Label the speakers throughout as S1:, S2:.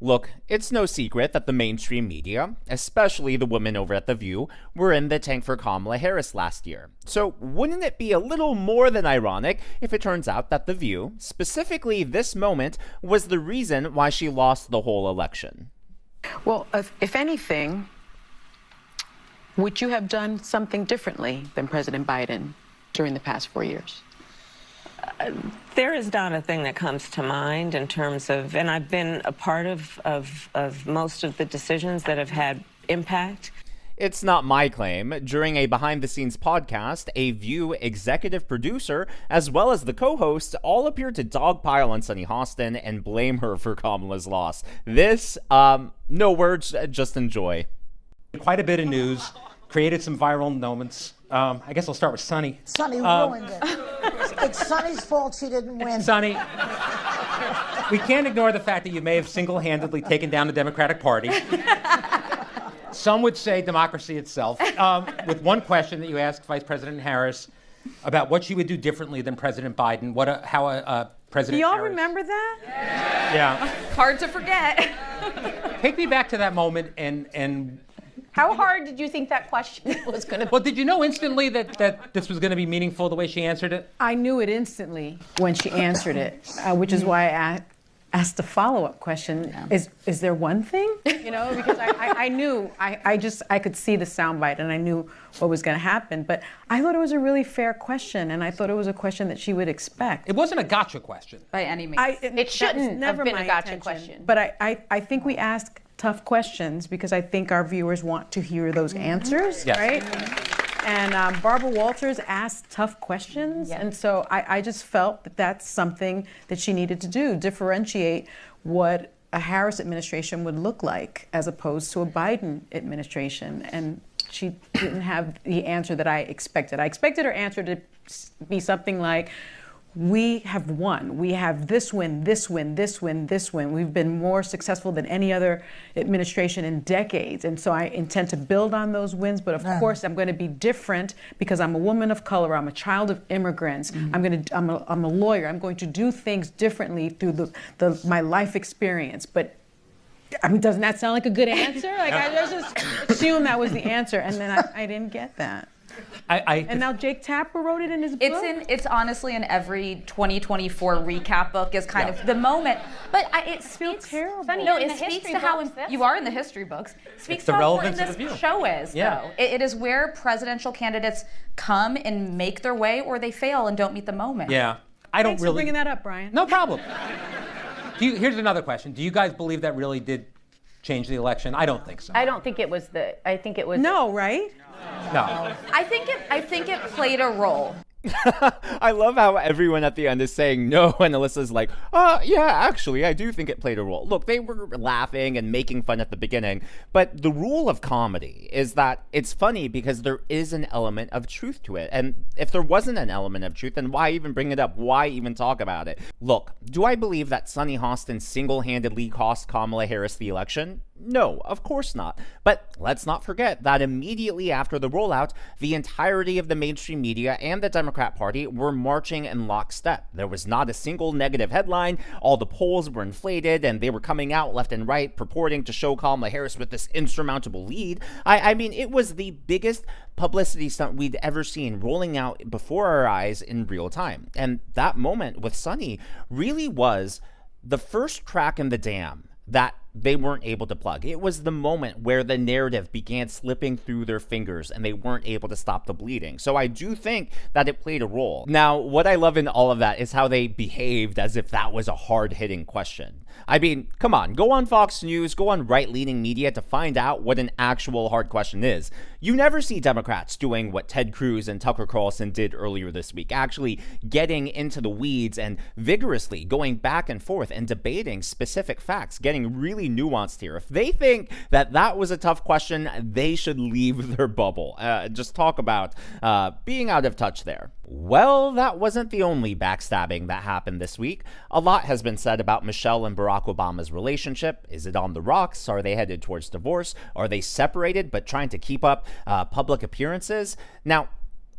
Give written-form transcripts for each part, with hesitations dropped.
S1: Look, it's no secret that the mainstream media, especially the women over at The View, were in the tank for Kamala Harris last year. So wouldn't it be a little more than ironic if it turns out that The View, specifically this moment, was the reason why she lost the whole election?
S2: Well, if anything, would you have done something differently than President Biden during the past 4 years?
S3: There is not a thing that comes to mind in terms of, and I've been a part of most of the decisions that have had impact.
S1: It's not my claim. During a behind-the-scenes podcast, a View executive producer, as well as the co-host, all appeared to dogpile on Sunny Hostin and blame her for Kamala's loss. This, no words, just enjoy.
S4: Quite a bit of news, created some viral moments. I guess I'll start with Sunny.
S5: Sunny ruined it. It's Sunny's fault she didn't win.
S4: Sunny, we can't ignore the fact that you may have single-handedly taken down the Democratic Party. Some would say democracy itself. With one question that you asked Vice President Harris about what she would do differently than President Biden, how President
S6: Do y'all
S4: Harris...
S6: remember that?
S4: Yeah.
S6: Hard to forget.
S4: Take me back to that moment and
S6: How hard did you think that question was going to be?
S4: Well, did you know instantly that this was going to be meaningful the way she answered it?
S2: I knew it instantly when she answered it, which is why I asked a follow-up question. Yeah. Is there one thing? You know, because I knew, I could see the soundbite and I knew what was going to happen. But I thought it was a really fair question, and I thought it was a question that she would expect.
S4: It wasn't a gotcha question.
S6: By any means.
S2: It shouldn't have been a gotcha question. But I think we asked tough questions because I think our viewers want to hear those answers,
S4: yes.
S2: Right? And Barbara Walters asked tough questions, and so I just felt that that's something that she needed to do, differentiate what a Harris administration would look like as opposed to a Biden administration. And she didn't have the answer that I expected. I expected her answer to be something like, we have won. We have this win, this win, this win, this win. We've been more successful than any other administration in decades. And so I intend to build on those wins. But of course, I'm going to be different because I'm a woman of color. I'm a child of immigrants. I'm a lawyer. I'm going to do things differently through my life experience. But I mean, doesn't that sound like a good answer? Like I just assumed that was the answer. And then I didn't get that. And now Jake Tapper wrote it in his book?
S7: It's honestly in every 2024 recap book is kind of the moment. But it speaks
S2: terrible.
S7: No, it speaks to how you are in the history books. Speaks to how important this show is, though. It is where presidential candidates come and make their way, or they fail and don't meet the moment.
S4: Yeah.
S2: Thanks for bringing that up, Brian.
S4: No problem. Here's another question. Do you guys believe that really did change the election? I don't think so.
S6: I don't think it was
S2: No, right?
S4: No.
S7: I think it played a role.
S1: I love how everyone at the end is saying no, and Alyssa's like, yeah, actually, I do think it played a role. Look, they were laughing and making fun at the beginning, but the rule of comedy is that it's funny because there is an element of truth to it. And if there wasn't an element of truth, then why even bring it up? Why even talk about it? Look, do I believe that Sunny Hostin single-handedly cost Kamala Harris the election? No, of course not. But let's not forget that immediately after the rollout, the entirety of the mainstream media and the Democrat Party were marching in lockstep. There was not a single negative headline. All the polls were inflated, and they were coming out left and right, purporting to show Kamala Harris with this insurmountable lead. I mean, it was the biggest publicity stunt we'd ever seen rolling out before our eyes in real time. And that moment with Sunny really was the first crack in the dam that they weren't able to plug. It was the moment where the narrative began slipping through their fingers and they weren't able to stop the bleeding. So I do think that it played a role. Now, what I love in all of that is how they behaved as if that was a hard-hitting question. I mean, come on, go on Fox News, go on right-leaning media to find out what an actual hard question is. You never see Democrats doing what Ted Cruz and Tucker Carlson did earlier this week, actually getting into the weeds and vigorously going back and forth and debating specific facts, getting really nuanced here. If they think that that was a tough question, they should leave their bubble. Just talk about being out of touch there. Well, that wasn't the only backstabbing that happened this week. A lot has been said about Michelle and Barack Obama's relationship. Is it on the rocks? Are they headed towards divorce? Are they separated but trying to keep up public appearances? Now,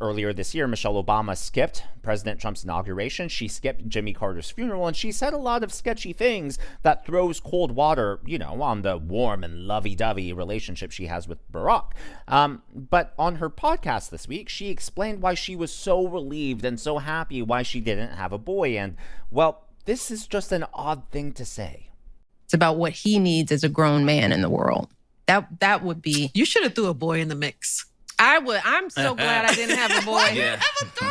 S1: Earlier this year, Michelle Obama skipped President Trump's inauguration. She skipped Jimmy Carter's funeral, and she said a lot of sketchy things that throws cold water, on the warm and lovey-dovey relationship she has with Barack. But on her podcast this week, she explained why she was so relieved and so happy why she didn't have a boy. And, well, this is just an odd thing to say.
S8: It's about what he needs as a grown man in the world. That would be...
S9: You should have threw a boy in the mix.
S8: I would. I'm so glad I didn't have a boy.
S9: Yeah.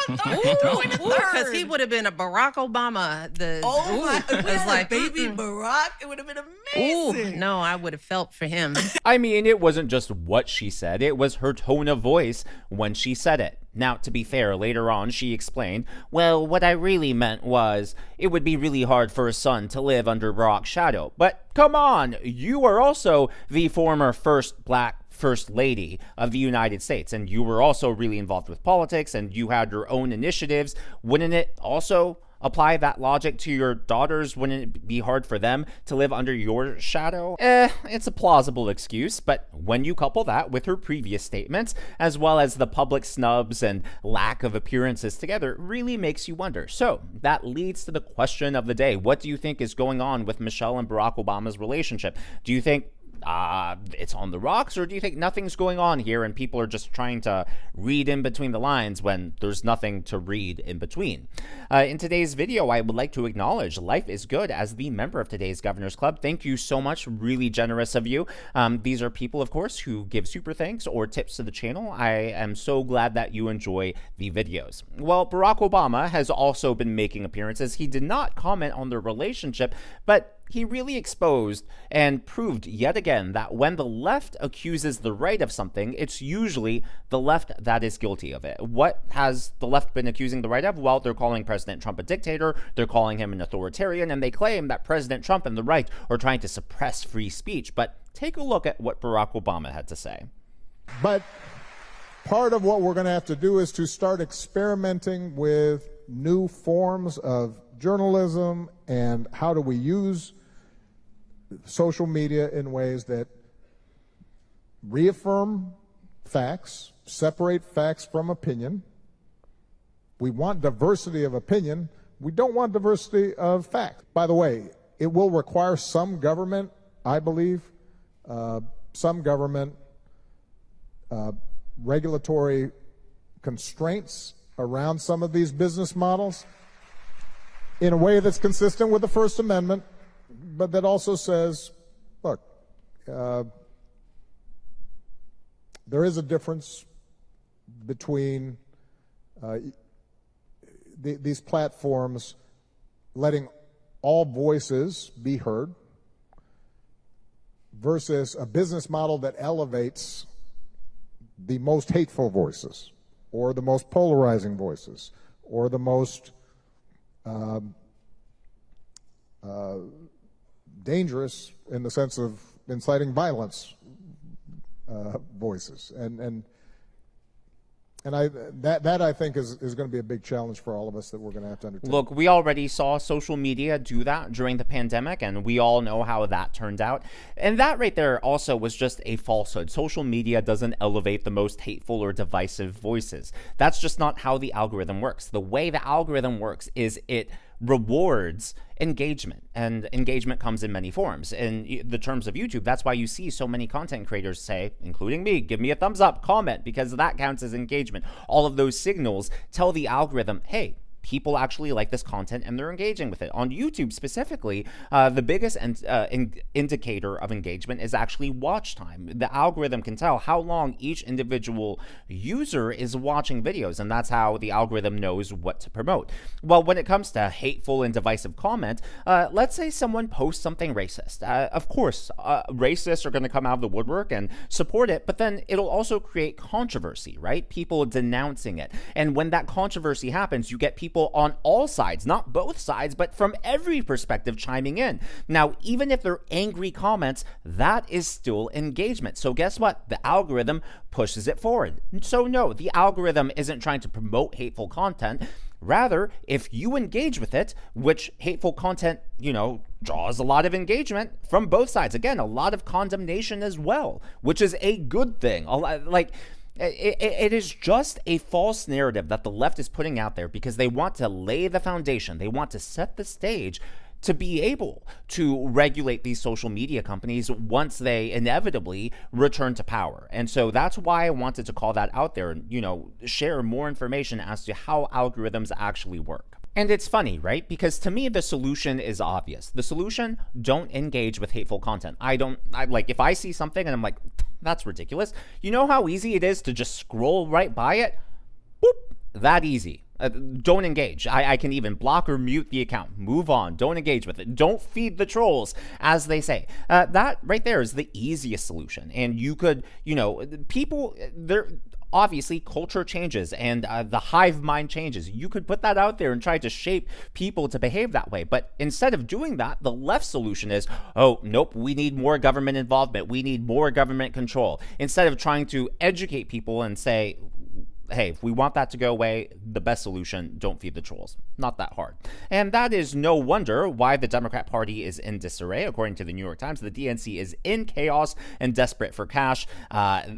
S8: Because he would have been a Barack Obama.
S9: Baby Barack. It would have been amazing.
S8: Ooh, no, I would have felt for him.
S1: I mean, it wasn't just what she said. It was her tone of voice when she said it. Now, to be fair, later on, she explained, well, what I really meant was it would be really hard for a son to live under Barack's shadow. But come on, you are also the former first black First Lady of the United States, and you were also really involved with politics, and you had your own initiatives. Wouldn't it also apply that logic to your daughters? Wouldn't it be hard for them to live under your shadow? It's a plausible excuse, but when you couple that with her previous statements, as well as the public snubs and lack of appearances together, it really makes you wonder. So that leads to the question of the day. What do you think is going on with Michelle and Barack Obama's relationship? Do you think it's on the rocks, or do you think nothing's going on here and people are just trying to read in between the lines when there's nothing to read in between? In today's video, I would like to acknowledge Life is Good as the member of today's Governor's Club. Thank you so much. Really generous of you. These are people, of course, who give super thanks or tips to the channel. I am so glad that you enjoy the videos. Well, Barack Obama has also been making appearances. He did not comment on their relationship, but he really exposed and proved yet again that when the left accuses the right of something, it's usually the left that is guilty of it. What has the left been accusing the right of? Well, they're calling President Trump a dictator, they're calling him an authoritarian, and they claim that President Trump and the right are trying to suppress free speech. But take a look at what Barack Obama had to say.
S10: But part of what we're going to have to do is to start experimenting with new forms of journalism and how do we use social media in ways that reaffirm facts, separate facts from opinion. We want diversity of opinion. We don't want diversity of fact. By the way, it will require some government, I believe, some government regulatory constraints around some of these business models in a way that's consistent with the First Amendment, but that also says, look, there is a difference between these platforms letting all voices be heard versus a business model that elevates the most hateful voices or the most polarizing voices or the most dangerous in the sense of inciting violence voices, and that I think is going to be a big challenge for all of us that we're going to have to undertake.
S1: Look, we already saw social media do that during the pandemic, and we all know how that turned out. And that right there also was just a falsehood. Social media doesn't elevate the most hateful or divisive voices. That's just not how the algorithm works. The way the algorithm works is it rewards engagement, and engagement comes in many forms. In the terms of YouTube, that's why you see so many content creators say, including me, give me a thumbs up, comment, because that counts as engagement. All of those signals tell the algorithm, hey, people actually like this content and they're engaging with it. On YouTube specifically, the biggest indicator of engagement is actually watch time. The algorithm can tell how long each individual user is watching videos, and that's how the algorithm knows what to promote. Well, when it comes to hateful and divisive comment, let's say someone posts something racist. Of course, racists are going to come out of the woodwork and support it, but then it'll also create controversy, right? People denouncing it. And when that controversy happens, you get people on all sides, not both sides, but from every perspective chiming in. Now, even if they're angry comments, that is still engagement. So guess what? The algorithm pushes it forward. So no, the algorithm isn't trying to promote hateful content. Rather, if you engage with it, which hateful content, draws a lot of engagement from both sides. Again, a lot of condemnation as well, which is a good thing. It is just a false narrative that the left is putting out there because they want to lay the foundation. They want to set the stage to be able to regulate these social media companies once they inevitably return to power. And so that's why I wanted to call that out there and, share more information as to how algorithms actually work. And it's funny, right? Because to me, the solution is obvious. The solution, don't engage with hateful content. If I see something and I'm like, that's ridiculous. You know how easy it is to just scroll right by it? Boop, that easy. Don't engage. I can even block or mute the account. Move on. Don't engage with it. Don't feed the trolls, as they say. That right there is the easiest solution. And you could, people, obviously culture changes and the hive mind changes. You could put that out there and try to shape people to behave that way. But instead of doing that, the left solution is, oh, nope, we need more government involvement. We need more government control. Instead of trying to educate people and say, hey, if we want that to go away, the best solution, don't feed the trolls. Not that hard. And that is no wonder why the Democrat Party is in disarray. According to the New York Times, the DNC is in chaos and desperate for cash.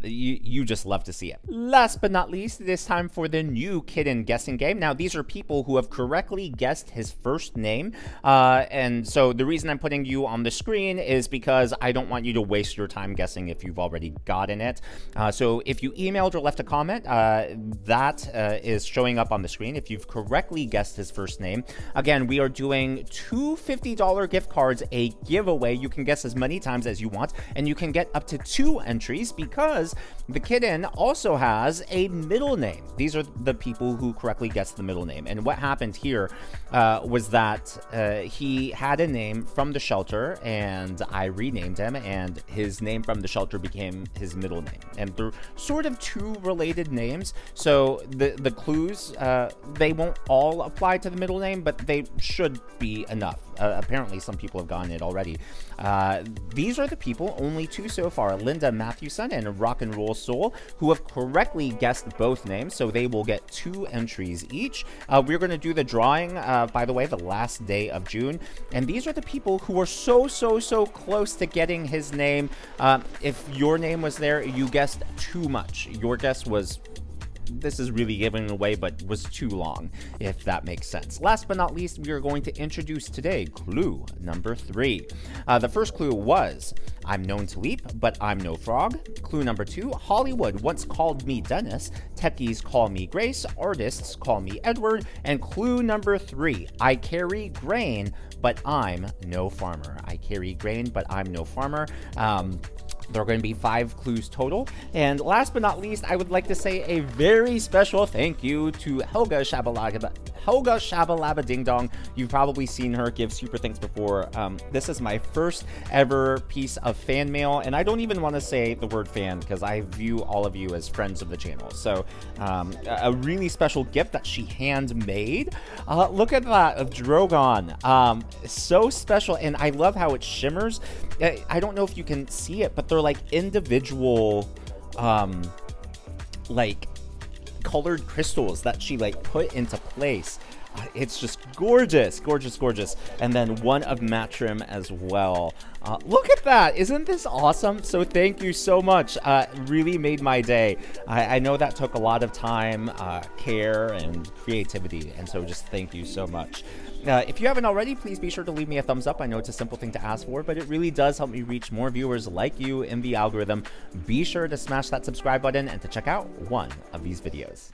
S1: You just love to see it. Last but not least, it is time for the new Kidden guessing game. Now, these are people who have correctly guessed his first name. And so the reason I'm putting you on the screen is because I don't want you to waste your time guessing if you've already gotten it. So if you emailed or left a comment, that is showing up on the screen if you've correctly guessed his first name. Again, we are doing two $50 gift cards, a giveaway. You can guess as many times as you want, and you can get up to 2 entries because the Kidden also has a middle name. These are the people who correctly guessed the middle name. And what happened here was that he had a name from the shelter, and I renamed him, and his name from the shelter became his middle name. And they're sort of two related names. So the clues, they won't all apply to the middle name, but they should be enough. Apparently, some people have gotten it already. These are the people, only 2 so far, Linda Matthewson and Rock and Roll Soul, who have correctly guessed both names, so they will get 2 entries each. We're going to do the drawing, by the way, the last day of June, and these are the people who are so close to getting his name. If your name was there, you guessed too much. Your guess was, this is really giving away, but was too long, if that makes sense. Last but not least, we are going to introduce today clue number 3. The first clue was, I'm known to leap, but I'm no frog. Clue number 2, Hollywood once called me Dennis. Techies call me Grace. Artists call me Edward. And clue number 3, I carry grain, but I'm no farmer. I carry grain, but I'm no farmer. There are going to be 5 clues total. And last but not least, I would like to say a very special thank you to Helga Shabalaba Ding Dong. You've probably seen her give super thanks before. This is my first ever piece of fan mail, and I don't even want to say the word fan because I view all of you as friends of the channel. So a really special gift that she handmade. Look at that, of Drogon. So special, and I love how it shimmers. I don't know if you can see it, but they're like individual like colored crystals that she like put into place. It's just gorgeous. And then one of Matrim as well. Look at that. Isn't this awesome? So thank you so much. Really made my day. I know that took a lot of time, care, and creativity. And so just thank you so much. If you haven't already, please be sure to leave me a thumbs up. I know it's a simple thing to ask for, but it really does help me reach more viewers like you in the algorithm. Be sure to smash that subscribe button and to check out one of these videos.